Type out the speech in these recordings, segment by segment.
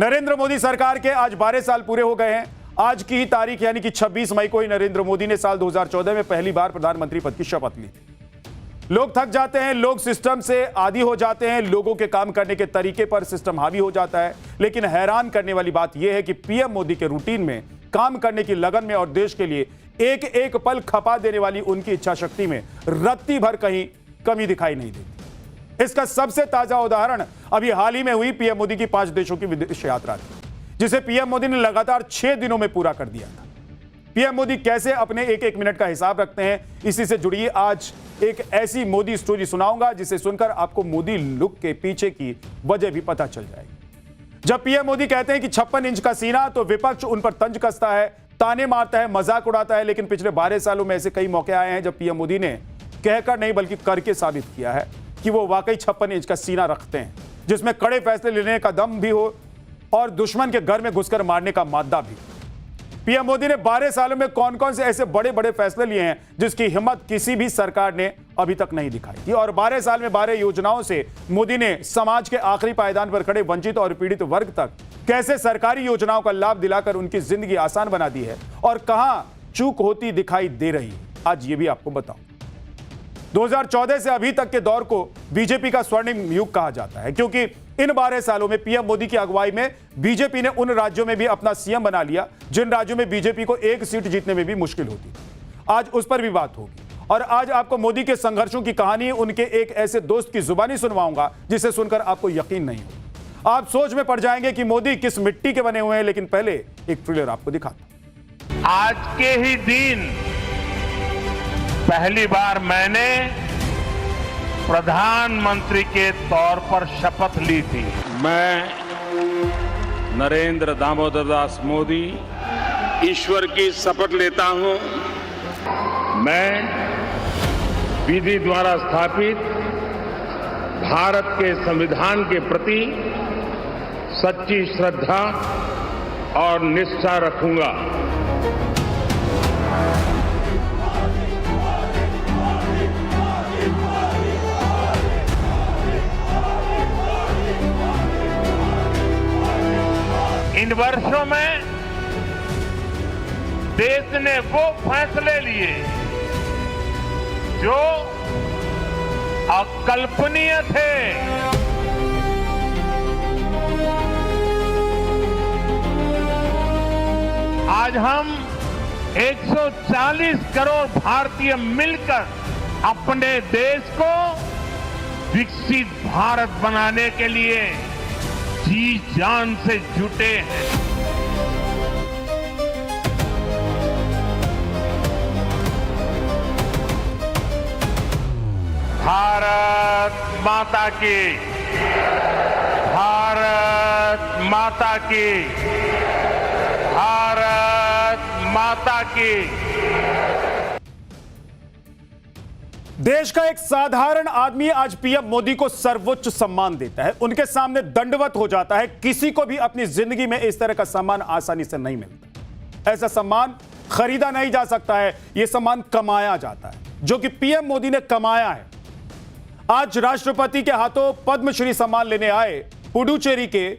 नरेंद्र मोदी सरकार के आज 12 साल पूरे हो गए हैं। आज की तारीख यानी कि 26 मई को ही नरेंद्र मोदी ने साल 2014 में पहली बार प्रधानमंत्री पद की शपथ ली थी। लोग थक जाते हैं, लोग सिस्टम से आदी हो जाते हैं, लोगों के काम करने के तरीके पर सिस्टम हावी हो जाता है। लेकिन हैरान करने वाली बात यह है कि पीएम मोदी के रूटीन में, काम करने की लगन में और देश के लिए एक एक पल खपा देने वाली उनकी इच्छा शक्ति में रत्ती भर कहीं कमी दिखाई नहीं देती। इसका सबसे ताजा उदाहरण अभी हाल ही में हुई पीएम मोदी की 5 देशों की विदेश यात्रा थी, जिसे पीएम मोदी ने लगातार 6 दिनों में पूरा कर दिया था। पीएम मोदी कैसे अपने एक एक मिनट का हिसाब रखते हैं, इसी से जुड़ी आज एक ऐसी मोदी स्टोरी सुनाऊंगा जिसे सुनकर आपको मोदी लुक के पीछे की वजह भी पता चल जाएगी। जब पीएम मोदी कहते हैं कि 56 इंच का सीना, तो विपक्ष उन पर तंज कसता है, ताने मारता है, मजाक उड़ाता है। लेकिन पिछले 12 सालों में ऐसे कई मौके आए हैं जब पीएम मोदी ने कहकर नहीं बल्कि करके साबित किया है कि वो वाकई 56 इंच का सीना रखते हैं, जिसमें कड़े फैसले लेने का दम भी हो और दुश्मन के घर में घुसकर मारने का मादा भी। पीएम मोदी ने 12 सालों में कौन कौन से ऐसे बड़े बड़े फैसले लिए हैं जिसकी हिम्मत किसी भी सरकार ने अभी तक नहीं दिखाई थी। और 12 साल में 12 योजनाओं से मोदी ने समाज के आखिरी पायदान पर खड़े वंचित और पीड़ित वर्ग तक कैसे सरकारी योजनाओं का लाभ दिलाकर उनकी जिंदगी आसान बना दी है और कहां चूक होती दिखाई दे रही है, आज ये भी आपको बताऊं। 2014 से अभी तक के दौर को बीजेपी का स्वर्णिम युग कहा जाता है, क्योंकि इन 12 सालों में पीएम मोदी की अगुवाई में बीजेपी ने उन राज्यों में भी अपना सीएम बना लिया जिन राज्यों में बीजेपी को एक सीट जीतने में भी मुश्किल होती। आज उस पर भी बात होगी और आज आपको मोदी के संघर्षों की कहानी उनके एक ऐसे दोस्त की जुबानी सुनवाऊंगा जिसे सुनकर आपको यकीन नहीं हो। आप सोच में पड़ जाएंगे कि मोदी किस मिट्टी के बने हुए हैं। लेकिन पहले एक ट्रेलर आपको दिखाता हूं। आज के ही दिन पहली बार मैंने प्रधानमंत्री के तौर पर शपथ ली थी। मैं नरेंद्र दामोदर दास मोदी ईश्वर की शपथ लेता हूं। मैं विधि द्वारा स्थापित भारत के संविधान के प्रति सच्ची श्रद्धा और निष्ठा रखूंगा। इन वर्षों में देश ने वो फैसले लिए जो अकल्पनीय थे। आज हम 140 करोड़ भारतीय मिलकर अपने देश को विकसित भारत बनाने के लिए जी जान से जुटे हैं। भारत माता की, भारत माता की, भारत माता की। देश का एक साधारण आदमी आज पीएम मोदी को सर्वोच्च सम्मान देता है, उनके सामने दंडवत हो जाता है। किसी को भी अपनी जिंदगी में इस तरह का सम्मान आसानी से नहीं मिलता। ऐसा सम्मान खरीदा नहीं जा सकता है, यह सम्मान कमाया जाता है, जो कि पीएम मोदी ने कमाया है। आज राष्ट्रपति के हाथों पद्मश्री सम्मान लेने आए पुडुचेरी के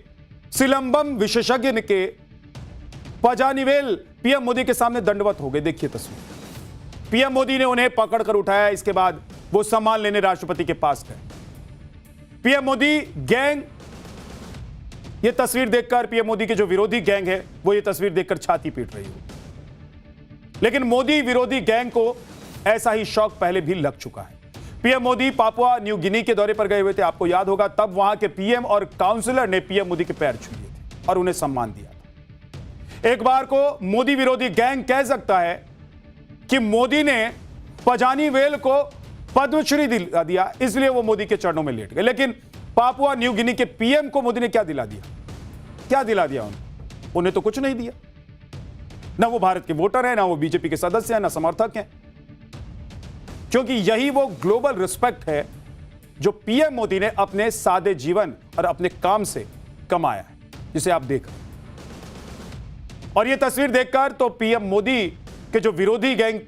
सिलंबम विशेषज्ञ के पजानिवेल पीएम मोदी के सामने दंडवत हो गए। देखिए तस्वीर। पीएम मोदी ने उन्हें पकड़कर उठाया, इसके बाद वो सम्मान लेने राष्ट्रपति के पास गए। पीएम मोदी गैंग, ये तस्वीर देखकर पीएम मोदी के जो विरोधी गैंग है वो ये तस्वीर देखकर छाती पीट रही हो। लेकिन मोदी विरोधी गैंग को ऐसा ही शौक पहले भी लग चुका है। PM Modi Papua New Guinea के दौरे पर गए हुए थे, आपको याद होगा। तब वहां के पीएम और काउंसलर ने पीएम मोदी के पैर छू लिए थे और उन्हें सम्मान दिया था। एक बार को मोदी विरोधी गैंग कह सकता है कि मोदी ने पजानीवेल को पद्मश्री दिला दिया, इसलिए वो मोदी के चरणों में लेट गए। लेकिन पापुआ न्यू गिनी के पीएम को मोदी ने क्या दिला दिया? क्या दिला दिया उन्हें तो कुछ नहीं दिया। ना वो भारत के वोटर हैं, ना वो बीजेपी के सदस्य हैं, ना समर्थक हैं। क्योंकि यही वो ग्लोबल रिस्पेक्ट है जो पीएम मोदी ने अपने सादे जीवन और अपने काम से कमाया है, जिसे आप देख रहे हैं। और ये तस्वीर देखकर तो पीएम मोदी के जो विरोधी गैंग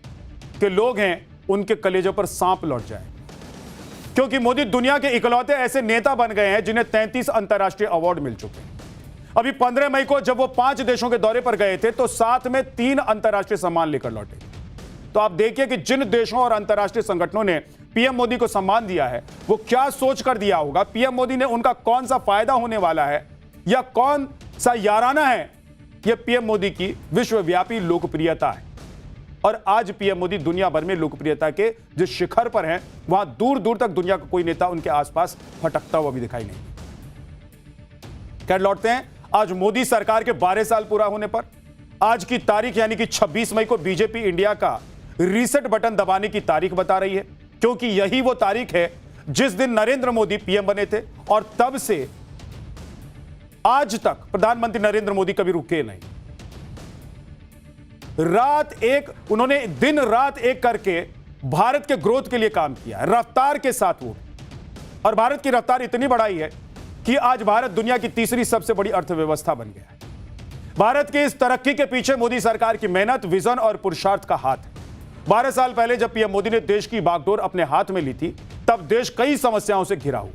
के लोग हैं उनके कलेजों पर सांप लौट जाए, क्योंकि मोदी दुनिया के इकलौते ऐसे नेता बन गए हैं जिन्हें 33 अंतर्राष्ट्रीय अवार्ड मिल चुके हैं। अभी 15 मई को जब वो 5 देशों के दौरे पर गए थे तो साथ में 3 अंतर्राष्ट्रीय सम्मान लेकर लौटे। तो आप देखिए कि जिन देशों और अंतर्राष्ट्रीय संगठनों ने पीएम मोदी को सम्मान दिया है वो क्या सोच कर दिया होगा, पीएम मोदी ने उनका कौन सा फायदा होने वाला है या कौन सा याराना है। यह पीएम मोदी की विश्वव्यापी लोकप्रियता है और आज पीएम मोदी दुनिया भर में लोकप्रियता के जिस शिखर पर हैं वहां दूर दूर तक दुनिया का कोई नेता उनके आसपास भटकता हुआ भी दिखाई नहीं। खैर लौटते हैं आज मोदी सरकार के 12 साल पूरा होने पर। आज की तारीख यानी कि 26 मई को बीजेपी इंडिया का रीसेट बटन दबाने की तारीख बता रही है, क्योंकि यही वो तारीख है जिस दिन नरेंद्र मोदी पीएम बने थे और तब से आज तक प्रधानमंत्री नरेंद्र मोदी कभी रुके नहीं। उन्होंने दिन रात एक करके भारत के ग्रोथ के लिए काम किया है, रफ्तार के साथ वो, और भारत की रफ्तार इतनी बढ़ाई है कि आज भारत दुनिया की तीसरी सबसे बड़ी अर्थव्यवस्था बन गया है। भारत की इस तरक्की के पीछे मोदी सरकार की मेहनत, विजन और पुरुषार्थ का हाथ है। 12 साल पहले जब पीएम मोदी ने देश की बागडोर अपने हाथ में ली थी तब देश कई समस्याओं से घिरा हुआ,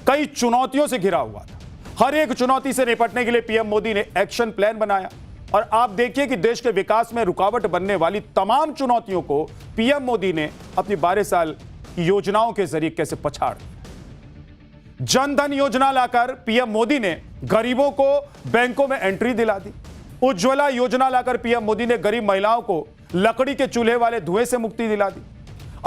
कई चुनौतियों से घिरा हुआ था। हर एक चुनौती से निपटने के लिए पीएम मोदी ने एक्शन प्लान बनाया और आप देखिए कि देश के विकास में रुकावट बनने वाली तमाम चुनौतियों को पीएम मोदी ने अपनी 12 साल की योजनाओं के जरिए कैसे पछाड़ दिया। जनधन योजना लाकर पीएम मोदी ने गरीबों को बैंकों में एंट्री दिला दी। उज्ज्वला योजना लाकर पीएम मोदी ने गरीब महिलाओं को लकड़ी के चूल्हे वाले धुएं से मुक्ति दिला दी।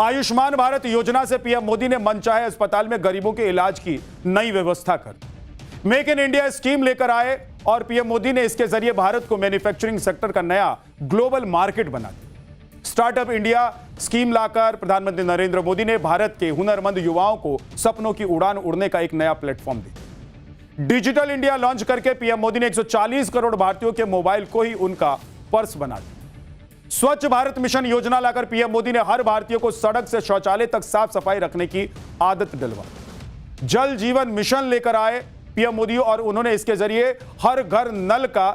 आयुष्मान भारत योजना से पीएम मोदी ने मनचाहे अस्पताल में गरीबों के इलाज की नई व्यवस्था कर दी। मेक इन इंडिया स्कीम लेकर आए और पीएम मोदी ने इसके जरिए भारत को मैन्युफैक्चरिंग सेक्टर का नया ग्लोबल मार्केट बना दिया। स्टार्टअप इंडिया स्कीम लाकर प्रधानमंत्री नरेंद्र मोदी ने भारत के हुनरमंद युवाओं को सपनों की उड़ान उड़ने का एक नया प्लेटफॉर्म दिया। डिजिटल इंडिया लॉन्च करके पीएम मोदी ने 140 करोड़ भारतीयों के मोबाइल को ही उनका पर्स बना दिया। स्वच्छ भारत मिशन योजना लाकर पीएम मोदी ने हर भारतीय को सड़क से शौचालय तक साफ सफाई रखने की आदत दिलवा। जल जीवन मिशन लेकर आए पीएम मोदी और उन्होंने इसके जरिए हर घर नल का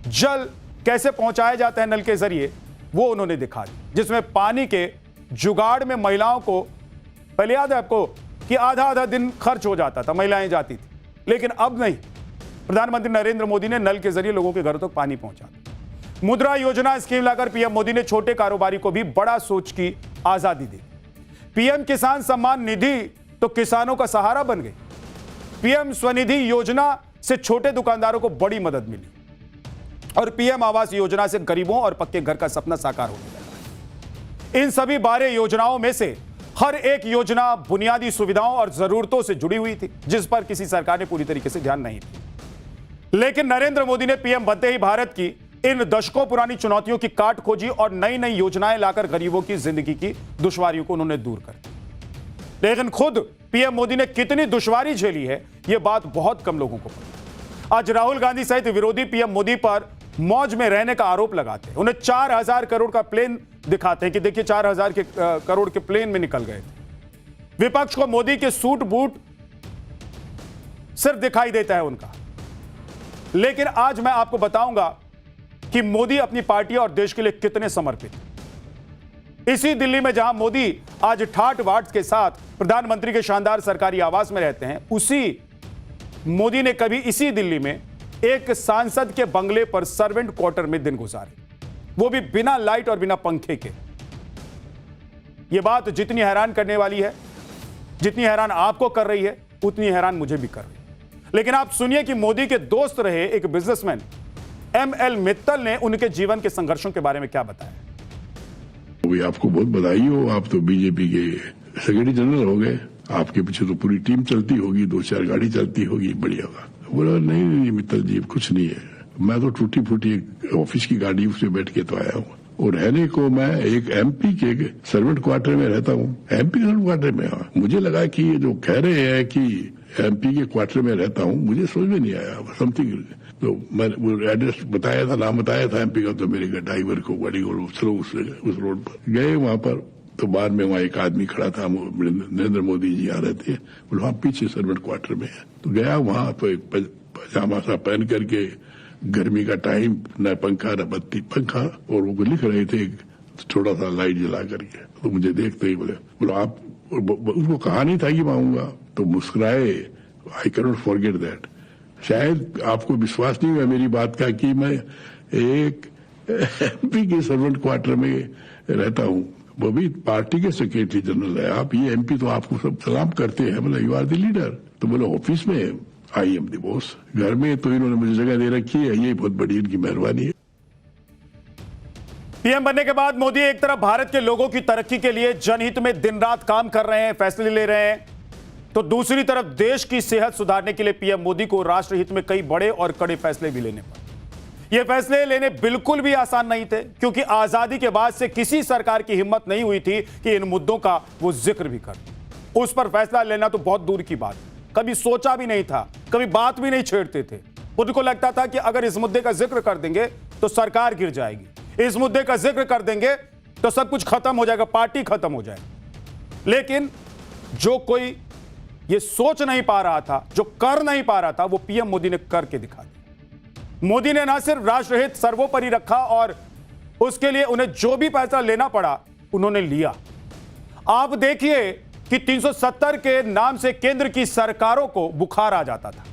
जल कैसे पहुंचाया जाता है नल के जरिए वो उन्होंने दिखा दी, जिसमें पानी के जुगाड़ में महिलाओं को, पहले याद है आपको कि आधा आधा दिन खर्च हो जाता था, महिलाएं जाती थी, लेकिन अब नहीं। प्रधानमंत्री नरेंद्र मोदी ने नल के जरिए लोगों के घरों तक पानी पहुंचा दिया। मुद्रा योजना स्कीम लाकर पीएम मोदी ने छोटे कारोबारी को भी बड़ा सोच की आजादी दी। पीएम किसान सम्मान निधि तो किसानों का सहारा बन गई। पीएम स्वनिधि योजना से छोटे दुकानदारों को बड़ी मदद मिली और पीएम आवास योजना से गरीबों और पक्के घर का सपना साकार होने लगा। इन सभी 12 योजनाओं में से हर एक योजना बुनियादी सुविधाओं और जरूरतों से जुड़ी हुई थी, जिस पर किसी सरकार ने पूरी तरीके से ध्यान नहीं दिया। लेकिन नरेंद्र मोदी ने पीएम बनते ही भारत की इन दशकों पुरानी चुनौतियों की काट खोजी और नई नई योजनाएं लाकर गरीबों की जिंदगी की दुश्वारियों को उन्होंने दूर कर दिया। लेकिन खुद पीएम मोदी ने कितनी दुश्वारी झेली है यह बात बहुत कम लोगों को पता। आज राहुल गांधी सहित विरोधी पीएम मोदी पर मौज में रहने का आरोप लगाते हैं। उन्हें 4000 करोड़ का प्लेन दिखाते हैं कि देखिए 4000 करोड़ के प्लेन में निकल गए थे। विपक्ष को मोदी के सूट बूट सिर्फ दिखाई देता है उनका। लेकिन आज मैं आपको बताऊंगा कि मोदी अपनी पार्टी और देश के लिए कितने समर्पित। इसी दिल्ली में जहां मोदी आज ठाट बाट के साथ प्रधानमंत्री के शानदार सरकारी आवास में रहते हैं, उसी मोदी ने कभी इसी दिल्ली में एक सांसद के बंगले पर सर्वेंट क्वार्टर में दिन गुजारे, वो भी बिना लाइट और बिना पंखे के। यह बात जितनी हैरान करने वाली है, जितनी हैरान आपको कर रही है, उतनी हैरान मुझे भी कर रही है। लेकिन आप सुनिए कि मोदी के दोस्त रहे एक बिजनेसमैन एमएल मित्तल ने उनके जीवन के संघर्षों के बारे में क्या बताया। आपको बहुत बधाई हो, आप तो बीजेपी के सेक्रेटरी जनरल हो गए, आपके पीछे तो पूरी टीम चलती होगी, 2-4 गाड़ी चलती होगी, बढ़िया होगा। बोला नहीं मित्तल जी कुछ नहीं है, मैं तो टूटी फूटी एक ऑफिस की गाड़ी उसमें बैठ के तो आया हूँ और रहने को मैं एक एमपी के सर्वेंट क्वार्टर में रहता हूँ। एमपी के सर्वेंट क्वार्टर में मुझे लगा कि ये जो कह रहे हैं कि एमपी के क्वार्टर में रहता हूँ, मुझे समझ में नहीं आया समथिंग। तो मैंने वो एड्रेस बताया था, नाम बताया था एमपी का, तो मेरे ड्राइवर को गाड़ी को चलो उस रोड पर गए। वहां पर तो बाद में वहाँ एक आदमी खड़ा था, नरेंद्र मोदी जी आ रहे थे, बोले वहाँ पीछे सर्वेंट क्वार्टर में है। तो गया वहां तो एक पजामा सा पहन करके, गर्मी का टाइम, न पंखा न बत्ती, पंखा, और वो लिख रहे थे छोटा सा लाइट जला करके। तो मुझे देखते ही बोले आप, उसको कहा नहीं था कि मैं आऊंगा, तो मुस्कुराए, I can not forget that. शायद आपको विश्वास नहीं हुआ मेरी बात का कि मैं एक एमपी के सर्वेंट क्वार्टर में रहता हूं, वो भी पार्टी के सेक्रेटरी जनरल है। आप ये एमपी तो आपको सब सलाम करते हैं, बोला यू आर द लीडर। तो बोले ऑफिस में आई एम द बॉस, घर में तो इन्होंने मुझे जगह दे रखी है, ये बहुत बड़ी इनकी मेहरबानी है। पीएम बनने के बाद मोदी एक तरफ भारत के लोगों की तरक्की के लिए जनहित में दिन रात काम कर रहे हैं, फैसले ले रहे हैं, तो दूसरी तरफ देश की सेहत सुधारने के लिए पीएम मोदी को राष्ट्रहित में कई बड़े और कड़े फैसले भी लेने पड़े। ये फैसले लेने बिल्कुल भी आसान नहीं थे, क्योंकि आजादी के बाद से किसी सरकार की हिम्मत नहीं हुई थी कि इन मुद्दों का वो जिक्र भी कर, उस पर फैसला लेना तो बहुत दूर की बात, कभी सोचा भी नहीं था, कभी बात भी नहीं छेड़ते थे। उनको लगता था कि अगर इस मुद्दे का जिक्र कर देंगे तो सरकार गिर जाएगी, इस मुद्दे का जिक्र कर देंगे तो सब कुछ खत्म हो जाएगा, पार्टी खत्म हो जाएगी। लेकिन जो कोई ये सोच नहीं पा रहा था, जो कर नहीं पा रहा था, वो पीएम मोदी ने करके दिखा दिया। मोदी ने ना सिर्फ राष्ट्रहित सर्वोपरि रखा और उसके लिए उन्हें जो भी फैसला लेना पड़ा उन्होंने लिया। आप देखिए कि 370 के नाम से केंद्र की सरकारों को बुखार आ जाता था,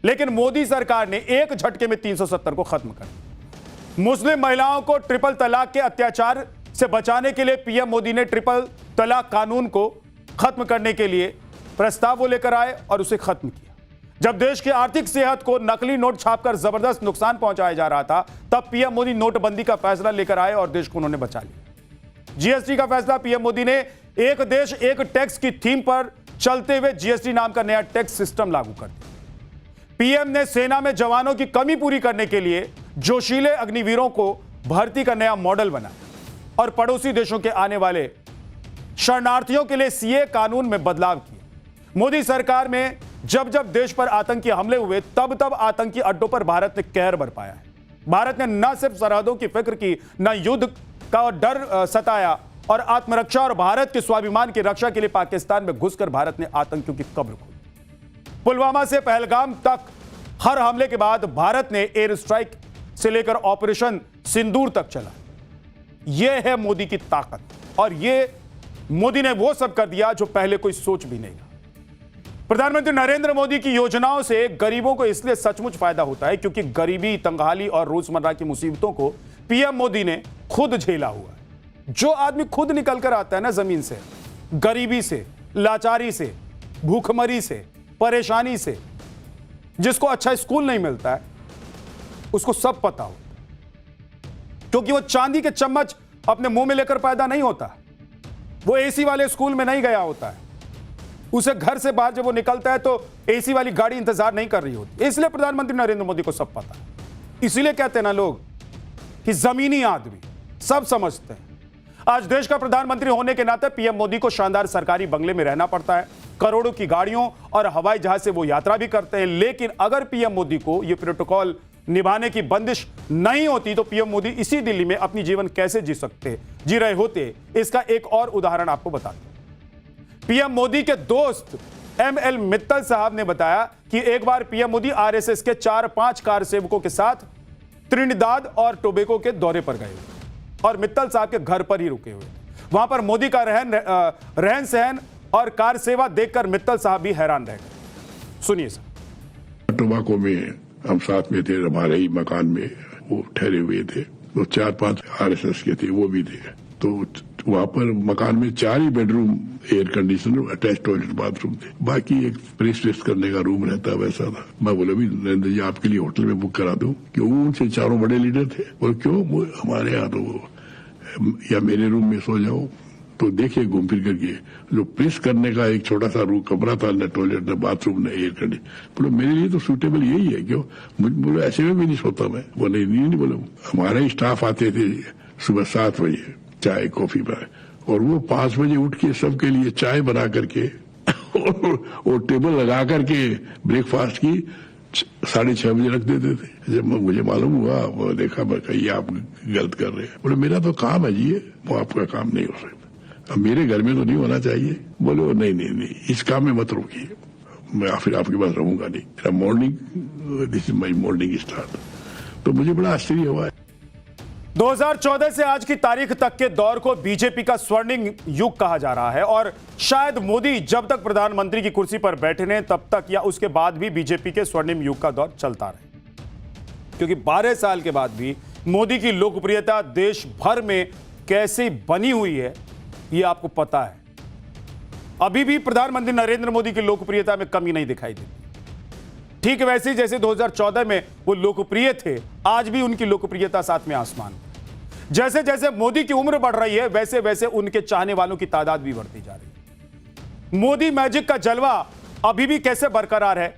लेकिन मोदी सरकार ने एक झटके में 370 को खत्म कर दिया। मुस्लिम महिलाओं को ट्रिपल तलाक के अत्याचार से बचाने के लिए पीएम मोदी ने ट्रिपल तलाक कानून को खत्म करने के लिए प्रस्ताव वो लेकर आए और उसे खत्म किया। जब देश की आर्थिक सेहत को नकली नोट छापकर जबरदस्त नुकसान पहुंचाया जा रहा था, तब पीएम मोदी नोटबंदी का फैसला लेकर आए और देश को उन्होंने बचा लिया। जीएसटी का फैसला पीएम मोदी ने एक देश एक टैक्स की थीम पर चलते हुए जीएसटी नाम का नया टैक्स सिस्टम लागू कर दिया। पीएम ने सेना में जवानों की कमी पूरी करने के लिए जोशीले अग्निवीरों को भर्ती का नया मॉडल बनाया और पड़ोसी देशों के आने वाले शरणार्थियों के लिए सीए कानून में बदलाव किए। मोदी सरकार में जब जब देश पर आतंकी हमले हुए, तब तब आतंकी अड्डों पर भारत ने कहर बरपाया है। भारत ने न सिर्फ सरहदों की फिक्र की, न युद्ध का डर सताया और आत्मरक्षा और भारत के स्वाभिमान की रक्षा के लिए पाकिस्तान में घुसकर भारत ने आतंकियों की कब्र खोली। पुलवामा से पहलगाम तक हर हमले के बाद भारत ने एयर स्ट्राइक से लेकर ऑपरेशन सिंदूर तक चला। यह है मोदी की ताकत और यह मोदी ने वो सब कर दिया जो पहले कोई सोच भी नहीं था। प्रधानमंत्री नरेंद्र मोदी की योजनाओं से गरीबों को इसलिए सचमुच फायदा होता है क्योंकि गरीबी, तंगहाली और रोजमर्रा की मुसीबतों को पीएम मोदी ने खुद झेला हुआ है। जो आदमी खुद निकल कर आता है ना जमीन से, गरीबी से, लाचारी से, भूखमरी से, परेशानी से, जिसको अच्छा स्कूल नहीं मिलता है, उसको सब पता होता है, क्योंकि वो चांदी के चम्मच अपने मुंह में लेकर पैदा नहीं होता, वो एसी वाले स्कूल में नहीं गया होता है, उसे घर से बाहर जब वो निकलता है तो एसी वाली गाड़ी इंतजार नहीं कर रही होती। इसलिए प्रधानमंत्री नरेंद्र मोदी को सब पता है। इसीलिए कहते हैं ना लोग कि जमीनी आदमी सब समझते हैं। आज देश का प्रधानमंत्री होने के नाते पीएम मोदी को शानदार सरकारी बंगले में रहना पड़ता है, करोड़ों की गाड़ियों और हवाई जहाज से वो यात्रा भी करते हैं। लेकिन अगर पीएम मोदी को ये प्रोटोकॉल निभाने की बंदिश नहीं होती तो पीएम मोदी इसी दिल्ली में अपनी जीवन कैसे जी रहे होते। इसका एक और उदाहरण आपको बताते हैं। पीएम मोदी के दोस्त एमएल मित्तल साहब ने बताया कि एक बार पीएम मोदी आरएसएस के 4-5 कार्यसेवकों के साथ त्रिनिदाद और टोबैगो के दौरे पर गए और मित्तल साहब के घर पर ही रुके हुए। वहां पर मोदी का रहन सहन और कार सेवा देखकर मित्तल साहब भी हैरान रह गए। सुनिए सर। टोबैगो में हम साथ में थे, हमारे ही मकान में वो ठहरे हुए थे, तो 4-5 आरएसएस के थे, वो भी थे। तो वहां पर मकान में 4 ही bedroom, air conditioner, attach toilet, bathroom थे। बाकी एक प्रेस वेस्ट करने का रूम रहता, वैसा था। मैं बोला भी नरेंद्र जी आपके लिए होटल में बुक करा दूं, क्यों? उनसे 4 बड़े लीडर थे। बोले क्यों? हमारे यहाँ तो या मेरे रूम में सो जाओ। तो देखिए घूम फिर करके जो प्रेस करने का एक छोटा सा रूम कमरा था, न टॉयलेट, न बाथरूम, न एयर कंडीशन। बोलो मेरे लिए तो सूटेबल यही है। क्यों? बोलो ऐसे में भी नहीं सोता मैं। बोले नहीं बोलो हमारे ही स्टाफ आते थे सुबह 7 बजे चाय कॉफी बनाए और वो 5 बजे उठ के सबके लिए चाय बना करके और टेबल लगा करके ब्रेकफास्ट की 6:30 बजे रख देते थे। जब मुझे मालूम हुआ, वो देखा, मैं कही आप गलत कर रहे हैं। बोले मेरा तो काम है जी, वो आपका काम नहीं हो सकता। अब मेरे घर में तो नहीं होना चाहिए। बोले नहीं, इस काम में मत रोकिए, मैं फिर आपके पास रहूंगा नहीं। मेरा morning, this is my morning start. तो मुझे बड़ा आश्चर्य हुआ। 2014 से आज की तारीख तक के दौर को बीजेपी का स्वर्णिम युग कहा जा रहा है और शायद मोदी जब तक प्रधानमंत्री की कुर्सी पर बैठे हैं तब तक या उसके बाद भी बीजेपी के स्वर्णिम युग का दौर चलता रहे, क्योंकि 12 साल के बाद भी मोदी की लोकप्रियता देश भर में कैसे बनी हुई है यह आपको पता है। अभी भी प्रधानमंत्री नरेंद्र मोदी की लोकप्रियता में कमी नहीं दिखाई देती। ठीक वैसे ही जैसे 2014 में वो लोकप्रिय थे, आज भी उनकी लोकप्रियता साथ में आसमान। जैसे जैसे मोदी की उम्र बढ़ रही है वैसे वैसे उनके चाहने वालों की तादाद भी बढ़ती जा रही है। मोदी मैजिक का जलवा अभी भी कैसे बरकरार है।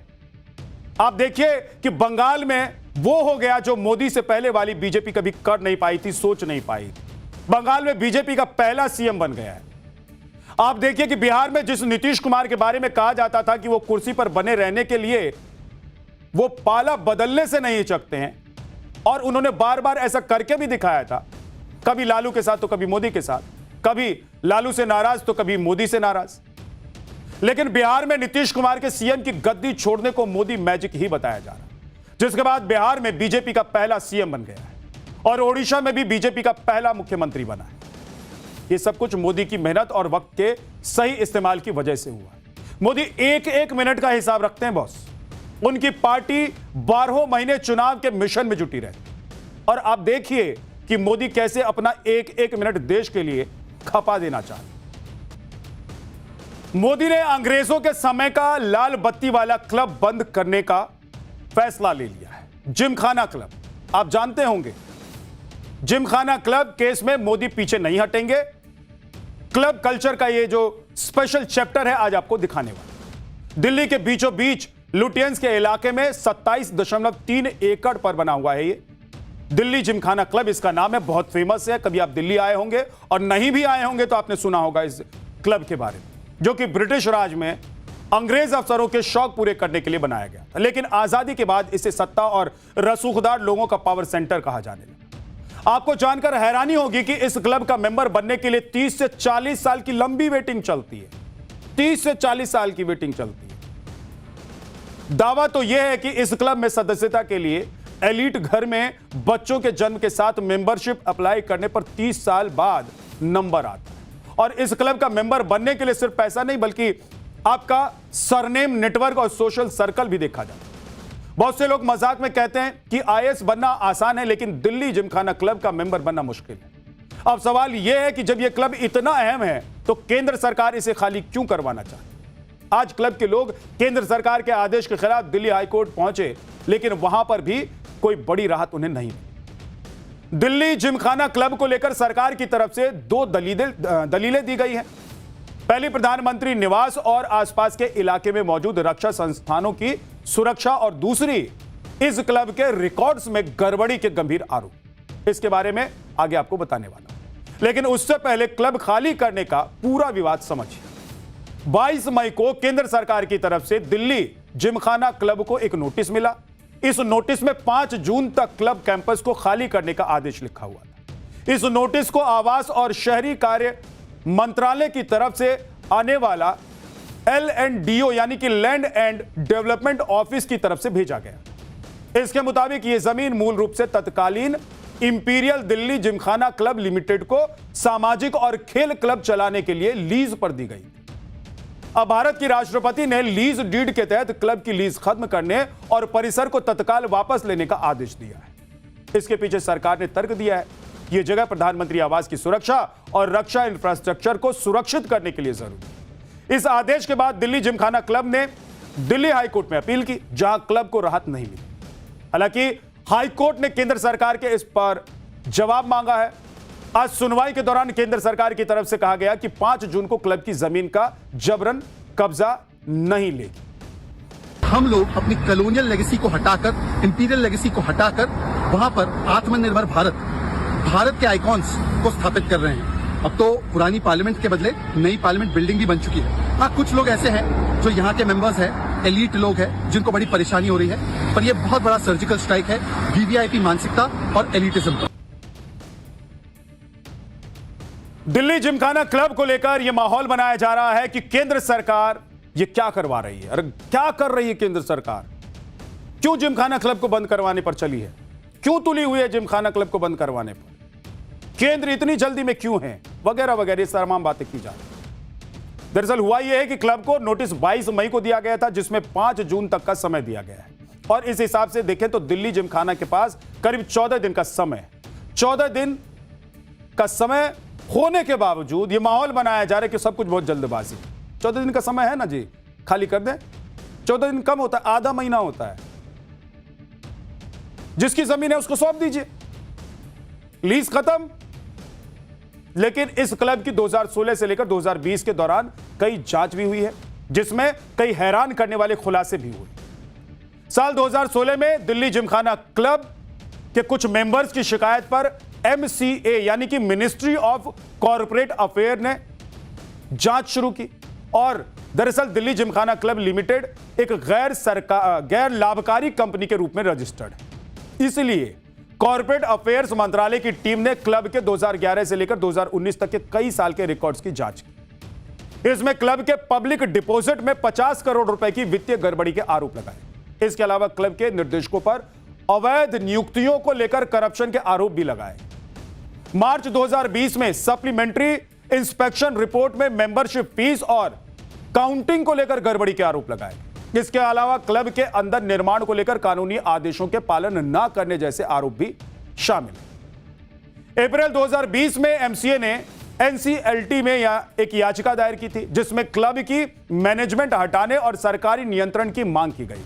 आप देखिए कि बंगाल में वो हो गया जो मोदी से पहले वाली बीजेपी कभी कर नहीं पाई थी, सोच नहीं पाई। बंगाल में बीजेपी का पहला सीएम बन गया है। आप देखिए कि बिहार में जिस नीतीश कुमार के बारे में कहा जाता था कि वो कुर्सी पर बने रहने के लिए वो पाला बदलने से नहीं हिचकते हैं, और उन्होंने बार बार ऐसा करके भी दिखाया था, कभी लालू के साथ तो कभी मोदी के साथ, कभी लालू से नाराज तो कभी मोदी से नाराज। लेकिन बिहार में नीतीश कुमार के सीएम की गद्दी छोड़ने को मोदी मैजिक ही बताया जा रहा है, जिसके बाद बिहार में बीजेपी का पहला सीएम बन गया है और ओडिशा में भी बीजेपी का पहला मुख्यमंत्री बना है। यह सब कुछ मोदी की मेहनत और वक्त के सही इस्तेमाल की वजह से हुआ है। मोदी एक एक मिनट का हिसाब रखते हैं बॉस। उनकी पार्टी 12 महीने चुनाव के मिशन में जुटी रहे, और आप देखिए कि मोदी कैसे अपना एक एक मिनट देश के लिए खपा देना चाहते। मोदी ने अंग्रेजों के समय का लाल बत्ती वाला क्लब बंद करने का फैसला ले लिया है। जिमखाना क्लब, आप जानते होंगे, जिमखाना क्लब केस में मोदी पीछे नहीं हटेंगे। क्लब कल्चर का ये जो स्पेशल चैप्टर है आज आपको दिखाने वाला। दिल्ली के बीचों बीच लुटियंस के इलाके में 27.3 एकड़ पर बना हुआ है ये दिल्ली जिमखाना क्लब, इसका नाम है, बहुत फेमस है। कभी आप दिल्ली आए होंगे और नहीं भी आए होंगे तो आपने सुना होगा इस क्लब के बारे में, जो कि ब्रिटिश राज में अंग्रेज अफसरों के शौक पूरे करने के लिए बनाया गया था। लेकिन आजादी के बाद इसे सत्ता और रसूखदार लोगों का पावर सेंटर कहा जाने लगा। आपको जानकर हैरानी होगी कि इस क्लब का मेंबर बनने के लिए 30 से 40 साल की लंबी वेटिंग चलती है। 30 से 40 साल की वेटिंग चलती है। दावा तो यह है कि इस क्लब में सदस्यता के लिए एलीट घर में बच्चों के जन्म के साथ मेंबरशिप अप्लाई करने पर 30 साल बाद नंबर आता है। और इस क्लब का मेंबर बनने के लिए सिर्फ पैसा नहीं बल्कि आपका सरनेम, नेटवर्क और सोशल सर्कल भी देखा जाता है। बहुत से लोग मजाक में कहते हैं कि आईएएस बनना आसान है, लेकिन दिल्ली जिमखाना क्लब का मेंबर बनना मुश्किल है। अब सवाल यह है कि जब यह क्लब इतना अहम है तो केंद्र सरकार इसे खाली क्यों करवाना चाहती है। आज क्लब के लोग केंद्र सरकार के आदेश के खिलाफ दिल्ली हाईकोर्ट पहुंचे, लेकिन वहां पर भी कोई बड़ी राहत उन्हें नहीं मिली। दिल्ली जिमखाना क्लब को लेकर सरकार की तरफ से 2 दलीलें दी गई हैं। पहली, प्रधानमंत्री निवास और आसपास के इलाके में मौजूद रक्षा संस्थानों की सुरक्षा, और दूसरी, इस क्लब के रिकॉर्ड्स में गड़बड़ी के गंभीर आरोप। इसके बारे में आगे आपको बताने वाला हूं, लेकिन उससे पहले क्लब खाली करने का पूरा विवाद समझिए। 22 मई को केंद्र सरकार की तरफ से दिल्ली जिमखाना क्लब को एक नोटिस मिला। इस नोटिस में 5 जून तक क्लब कैंपस को खाली करने का आदेश लिखा हुआ था। इस नोटिस को आवास और शहरी कार्य मंत्रालय की तरफ से आने वाला LNDO यानी कि लैंड एंड डेवलपमेंट ऑफिस की तरफ से भेजा गया। इसके मुताबिक यह जमीन मूल रूप से तत्कालीन imperial Delhi Gymkhana club limited को सामाजिक और खेल क्लब चलाने के लिए लीज पर दी गई। अब भारत की राष्ट्रपति ने लीज डीड के तहत क्लब की लीज खत्म करने और परिसर को तत्काल वापस लेने का आदेश दिया है। इसके पीछे सरकार ने तर्क दिया है, यह जगह प्रधानमंत्री आवास की सुरक्षा और रक्षा इंफ्रास्ट्रक्चर को सुरक्षित करने के लिए जरूरी है। इस आदेश के बाद दिल्ली जिमखाना क्लब ने दिल्ली हाईकोर्ट में अपील की, जहां क्लब को राहत नहीं मिली। हालांकि हाईकोर्ट ने केंद्र सरकार के इस पर जवाब मांगा है। आज सुनवाई के दौरान केंद्र सरकार की तरफ से कहा गया कि 5 जून को क्लब की जमीन का जबरन कब्जा नहीं लेगी। हम लोग अपनी कॉलोनियल लेगेसी को हटाकर, इंपीरियल लेगेसी को हटाकर वहां पर आत्मनिर्भर भारत के आइकॉन्स को स्थापित कर रहे हैं। अब तो पुरानी पार्लियामेंट के बदले नई पार्लियामेंट बिल्डिंग भी बन चुकी है। हाँ, कुछ लोग ऐसे हैं जो यहाँ के मेंबर्स हैं, एलीट लोग हैं, जिनको बड़ी परेशानी हो रही है, पर यह बहुत बड़ा सर्जिकल स्ट्राइक है वीवीआईपी मानसिकता और एलिटिज्म पर। दिल्ली जिमखाना क्लब को लेकर यह माहौल बनाया जा रहा है कि केंद्र सरकार ये क्या करवा रही है। अरे क्या कर रही है केंद्र सरकार? क्यों जिमखाना क्लब को बंद करवाने पर चली है? क्यों तुली हुई है जिमखाना क्लब को बंद करवाने पर? केंद्र इतनी जल्दी में क्यों है, वगैरह वगैरह तमाम बातें की जा रही। दरअसल हुआ यह है कि क्लब को नोटिस 22 मई को दिया गया था, जिसमें 5 जून तक का समय दिया गया है। और इस हिसाब से देखें तो दिल्ली जिमखाना के पास करीब 14 दिन का समय, 14 दिन का समय होने के बावजूद यह माहौल बनाया जा रहा है कि सब कुछ बहुत जल्दबाजी। 14 दिन का समय है ना जी, खाली कर दें। 14 दिन कम होता है, आधा महीना होता है। जिसकी जमीन है उसको सौंप दीजिए, लीज खत्म। लेकिन इस क्लब की 2016 से लेकर 2020 के दौरान कई जांच भी हुई है, जिसमें कई हैरान करने वाले खुलासे भी हुए। साल 2016 में दिल्ली जिमखाना क्लब के कुछ मेंबर्स की शिकायत पर MCA यानी कि मिनिस्ट्री ऑफ कॉर्पोरेट अफेयर ने जांच शुरू की। और दरअसल दिल्ली जिमखाना क्लब लिमिटेड एक गैर लाभकारी कंपनी के रूप में रजिस्टर्ड है। इसलिए कॉर्पोरेट अफेयर्स मंत्रालय की टीम ने क्लब के 2011 से लेकर 2019 तक के कई साल के रिकॉर्ड्स की जांच की। इसमें क्लब के पब्लिक डिपॉजिट में 50 करोड़ रुपए की वित्तीय गड़बड़ी के आरोप लगाए। इसके अलावा क्लब के निर्देशकों पर अवैध नियुक्तियों को लेकर करप्शन के आरोप भी लगाए। मार्च 2020 में सप्लीमेंट्री इंस्पेक्शन रिपोर्ट में मेंबरशिप फीस और काउंटिंग को लेकर गड़बड़ी के आरोप लगाए। इसके अलावा क्लब के अंदर निर्माण को लेकर कानूनी आदेशों के पालन न करने जैसे आरोप भी शामिल हैं। अप्रैल 2020 में MCA ने NCLT में एक याचिका दायर की थी, जिसमें क्लब की मैनेजमेंट हटाने और सरकारी नियंत्रण की मांग की गई।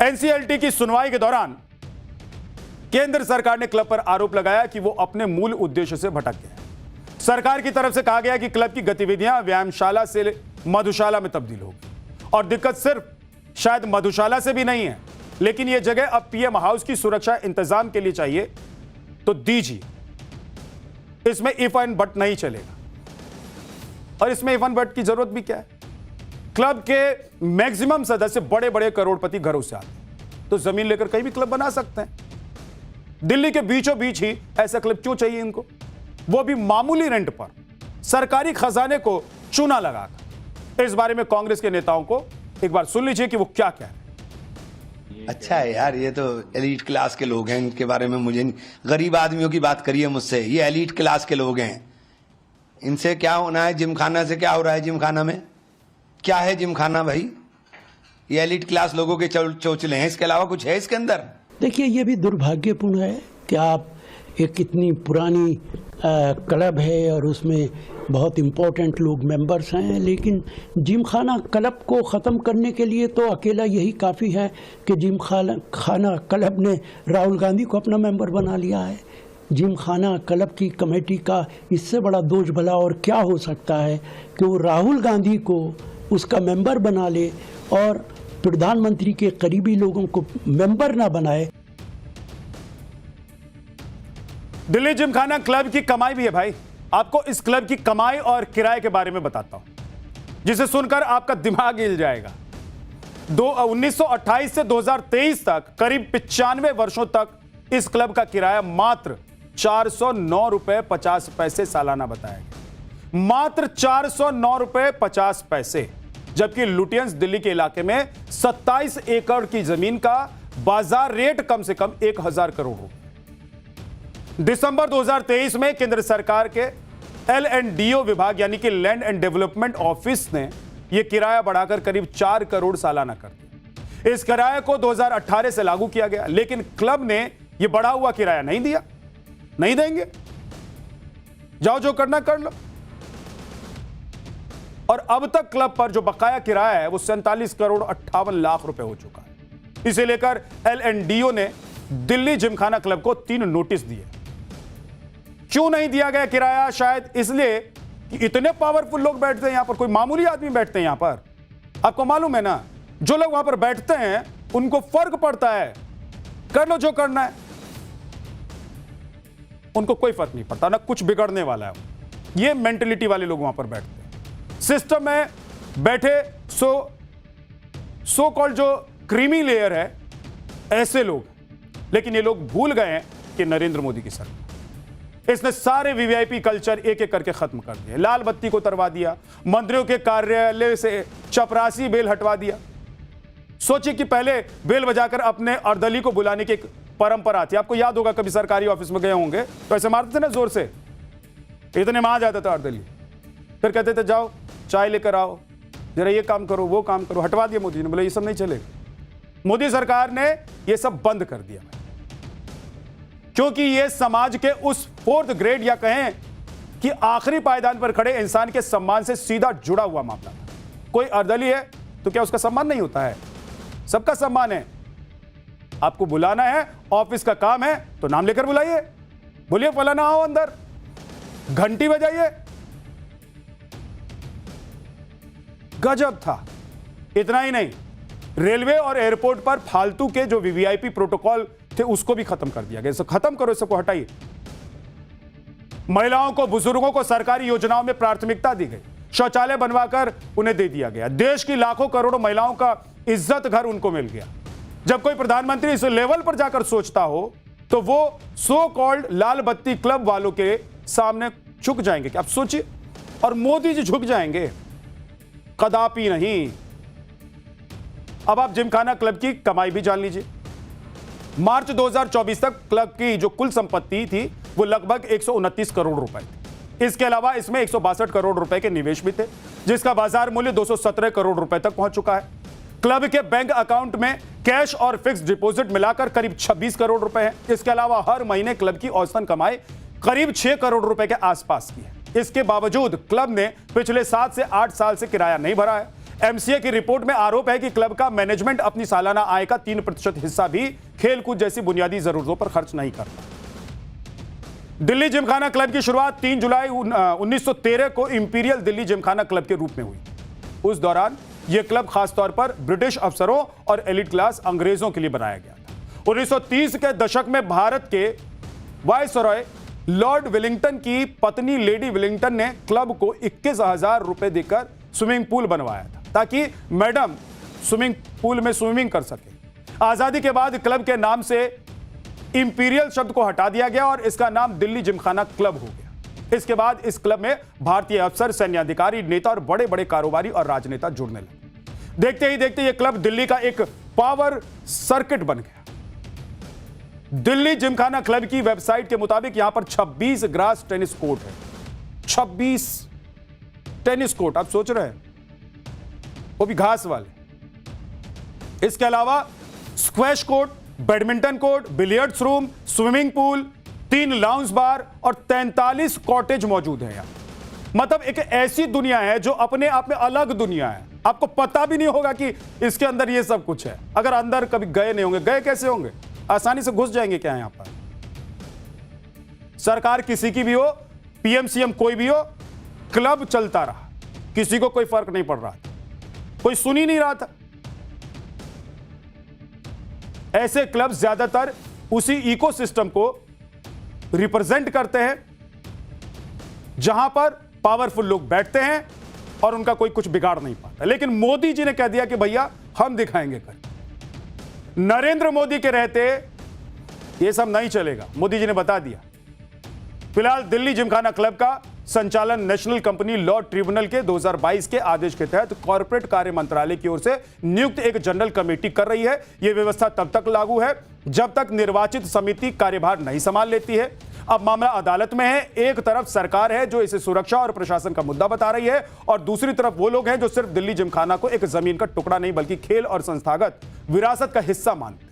NCLT की सुनवाई के दौरान केंद्र सरकार ने क्लब पर आरोप लगाया कि वो अपने मूल उद्देश्य से भटक गया। सरकार की तरफ से कहा गया कि क्लब की गतिविधियां व्यायामशाला से मधुशाला में तब्दील होगी। और दिक्कत सिर्फ शायद मधुशाला से भी नहीं है, लेकिन यह जगह अब PM हाउस की सुरक्षा इंतजाम के लिए चाहिए तो दीजिए। इसमें इफ एंड बट नहीं चलेगा। और इसमें इफ एंड बट की जरूरत भी क्या है? क्लब के मैक्सिमम सदस्य बड़े बड़े करोड़पति घरों से आते हैं, तो जमीन लेकर कहीं भी क्लब बना सकते हैं। दिल्ली के बीचों बीच ही ऐसा क्लब क्यों चाहिए इनको, वो भी मामूली रेंट पर, सरकारी खजाने को चूना लगाकर। इस बारे में कांग्रेस के नेताओं को एक बार सुन लीजिए कि वो क्या कह रहे हैं। अच्छा है यार, ये तो एलीट क्लास के लोग हैं, इनके बारे में मुझे नहीं, गरीब आदमियों की बात करिए मुझसे। ये एलीट क्लास के लोग हैं, इनसे क्या होना है? जिमखाना से क्या हो रहा है? जिमखाना में क्या है? जिमखाना भाई ये एलीट क्लास लोगों के चोचले हैं, इसके अलावा कुछ है इसके अंदर? देखिए, ये भी दुर्भाग्यपूर्ण है कि आप एक इतनी पुरानी क्लब है और उसमें बहुत इम्पोर्टेंट लोग मेंबर्स हैं, लेकिन जिमखाना क्लब को ख़त्म करने के लिए तो अकेला यही काफ़ी है कि जिमखाना क्लब ने राहुल गांधी को अपना मेंबर बना लिया है। जिमखाना क्लब की कमेटी का इससे बड़ा दोष भला और क्या हो सकता है कि वो राहुल गांधी को उसका मेंबर बना ले और प्रधानमंत्री के करीबी लोगों को मेंबर ना बनाए। दिल्ली जिमखाना क्लब की कमाई भी है भाई। आपको इस क्लब की कमाई और किराए के बारे में बताता हूं, जिसे सुनकर आपका दिमाग हिल जाएगा। 1928 से 2023 तक करीब 95 वर्षों तक इस क्लब का किराया मात्र 409 रुपए 50 पैसे सालाना बताया गया। मात्र 409 रुपए 50 पैसे, जबकि लुटियंस दिल्ली के इलाके में 27 एकड़ की जमीन का बाजार रेट कम से कम 1000 करोड़ हो। दिसंबर 2023 में केंद्र सरकार के LNDO विभाग यानी कि लैंड एंड डेवलपमेंट ऑफिस ने यह किराया बढ़ाकर करीब 4 करोड़ सालाना कर दिया। इस किराए को 2018 से लागू किया गया, लेकिन क्लब ने यह बढ़ा हुआ किराया नहीं दिया। नहीं देंगे, जाओ जो करना कर लो। और अब तक क्लब पर जो बकाया किराया है वो 47 करोड़ 58 लाख रुपए हो चुका है। इसे लेकर LNDO ने दिल्ली जिमखाना क्लब को 3 नोटिस दिए। क्यों नहीं दिया गया किराया? शायद इसलिए कि इतने पावरफुल लोग बैठते हैं यहां पर, कोई मामूली आदमी बैठते हैं यहां पर। आपको मालूम है ना, जो लोग वहां पर बैठते हैं उनको फर्क पड़ता है, कर लो जो करना है, उनको कोई फर्क नहीं पड़ता, ना कुछ बिगड़ने वाला है। ये मेंटेलिटी वाले लोग वहां पर बैठते हैं। सिस्टम में बैठे सो कॉल्ड जो क्रीमी लेयर है, ऐसे लोग। लेकिन ये लोग भूल गए हैं कि नरेंद्र मोदी की सरकार, इसने सारे वीवीआईपी कल्चर एक एक करके खत्म कर दिया। लाल बत्ती को उतरवा दिया, मंत्रियों के कार्यालय से चपरासी बेल हटवा दिया। सोचिए कि पहले बेल बजाकर अपने अर्दली को बुलाने की एक परंपरा थी। आपको याद होगा कभी सरकारी ऑफिस में गए होंगे तो ऐसे मारते थे ना जोर से, इतने में आ जाता था अर्दली, फिर कहते थे जाओ चाय लेकर आओ, जरा ये काम करो वो काम करो। हटवा दिया मोदी ने, बोले ये सब नहीं चलेगा। मोदी सरकार ने ये सब बंद कर दिया, क्योंकि ये समाज के उस 4th ग्रेड या कहें कि आखिरी पायदान पर खड़े इंसान के सम्मान से सीधा जुड़ा हुआ मामला था। कोई अर्दली है तो क्या उसका सम्मान नहीं होता है? सबका सम्मान है। आपको बुलाना है, ऑफिस का काम है तो नाम लेकर बुलाइए, बोलिए फलाना आओ अंदर, घंटी बजाइए। गजब था। इतना ही नहीं, रेलवे और एयरपोर्ट पर फालतू के जो वीवीआईपी प्रोटोकॉल थे उसको भी खत्म कर दिया गया। इसे खत्म करो, सबको हटाइए। महिलाओं को, बुजुर्गों को सरकारी योजनाओं में प्राथमिकता दी गई, शौचालय बनवाकर उन्हें दे दिया गया। देश की लाखों करोड़ों महिलाओं का इज्जत घर उनको मिल गया। जब कोई प्रधानमंत्री इस लेवल पर जाकर सोचता हो तो वो सो कॉल्ड लाल बत्ती क्लब वालों के सामने झुक जाएंगे। आप सोचिए, और मोदी जी झुक जाएंगे? कदापि नहीं। अब आप जिमखाना क्लब की कमाई भी जान लीजिए। मार्च 2024 तक क्लब की जो कुल संपत्ति थी वो लगभग 129 करोड़ रुपए थी। इसके अलावा इसमें 162 करोड़ रुपए के निवेश भी थे, जिसका बाजार मूल्य 217 करोड़ रुपए तक पहुंच चुका है। क्लब के बैंक अकाउंट में कैश और फिक्स डिपॉजिट मिलाकर करीब 26 करोड़ रुपए है। इसके अलावा हर महीने क्लब की औसतन कमाई करीब 6 करोड़ रुपए के आसपास की है। इसके बावजूद क्लब ने पिछले 7 से 8 साल से किराया नहीं भरा है। एमसीए की रिपोर्ट में आरोप है कि क्लब का मैनेजमेंट अपनी सालाना आय का 3% हिस्सा भी खेलकूद जैसी बुनियादी जरूरतों पर खर्च नहीं करता। दिल्ली जिमखाना क्लब की शुरुआत 3 जुलाई 1913 को इंपीरियल दिल्ली जिमखाना क्लब के रूप में हुई। उस दौरान यह क्लब खासतौर पर ब्रिटिश अफसरों और एलिट क्लास अंग्रेजों के लिए बनाया गया था। 1930 के दशक में भारत के वायसरॉय लॉर्ड विलिंगटन की पत्नी लेडी विलिंगटन ने क्लब को 21,000 रुपए देकर स्विमिंग पूल बनवाया था, ताकि मैडम स्विमिंग पूल में स्विमिंग कर सके। आजादी के बाद क्लब के नाम से इंपीरियल शब्द को हटा दिया गया और इसका नाम दिल्ली जिमखाना क्लब हो गया। इसके बाद इस क्लब में भारतीय अफसर, सैन्य अधिकारी, नेता और बड़े बड़े कारोबारी और राजनेता जुड़ने लगे। देखते ही देखते यह क्लब दिल्ली का एक पावर सर्किट बन गया। दिल्ली जिमखाना क्लब की वेबसाइट के मुताबिक यहां पर 26 ग्रास टेनिस कोर्ट है। 26 टेनिस कोर्ट, आप सोच रहे हैं, वो भी घास वाले। इसके अलावा squash court, badminton court, billiards room, swimming pool, 3 lounge bar और 43 कॉटेज मौजूद है। यहां मतलब एक ऐसी दुनिया है जो अपने आप में अलग दुनिया है। आपको पता भी नहीं होगा कि इसके अंदर ये सब कुछ है। अगर अंदर कभी गए नहीं होंगे, गए कैसे होंगे? आसानी से घुस जाएंगे क्या? यहां पर सरकार किसी की भी हो, पीएम-सीएम कोई भी हो, क्लब चलता रहा, किसी को कोई फर्क नहीं पड़ रहा था, कोई सुन ही नहीं रहा था। ऐसे क्लब ज्यादातर उसी इकोसिस्टम को रिप्रेजेंट करते हैं जहां पर पावरफुल लोग बैठते हैं और उनका कोई कुछ बिगाड़ नहीं पाता। लेकिन मोदी जी ने कह दिया कि भैया हम दिखाएंगे कर। नरेंद्र मोदी के रहते यह सब नहीं चलेगा, मोदी जी ने बता दिया। फिलहाल दिल्ली जिमखाना क्लब का संचालन नेशनल कंपनी लॉ ट्रिब्यूनल के 2022 के आदेश के तहत कॉर्पोरेट कार्य मंत्रालय की ओर से नियुक्त एक जनरल कमेटी कर रही है। यह व्यवस्था तब तक लागू है जब तक निर्वाचित समिति कार्यभार नहीं संभाल लेती है। अब मामला अदालत में है। एक तरफ सरकार है जो इसे सुरक्षा और प्रशासन का मुद्दा बता रही है, और दूसरी तरफ वो लोग हैं जो सिर्फ दिल्ली जिमखाना को एक जमीन का टुकड़ा नहीं बल्कि खेल और संस्थागत विरासत का हिस्सा मानते हैं।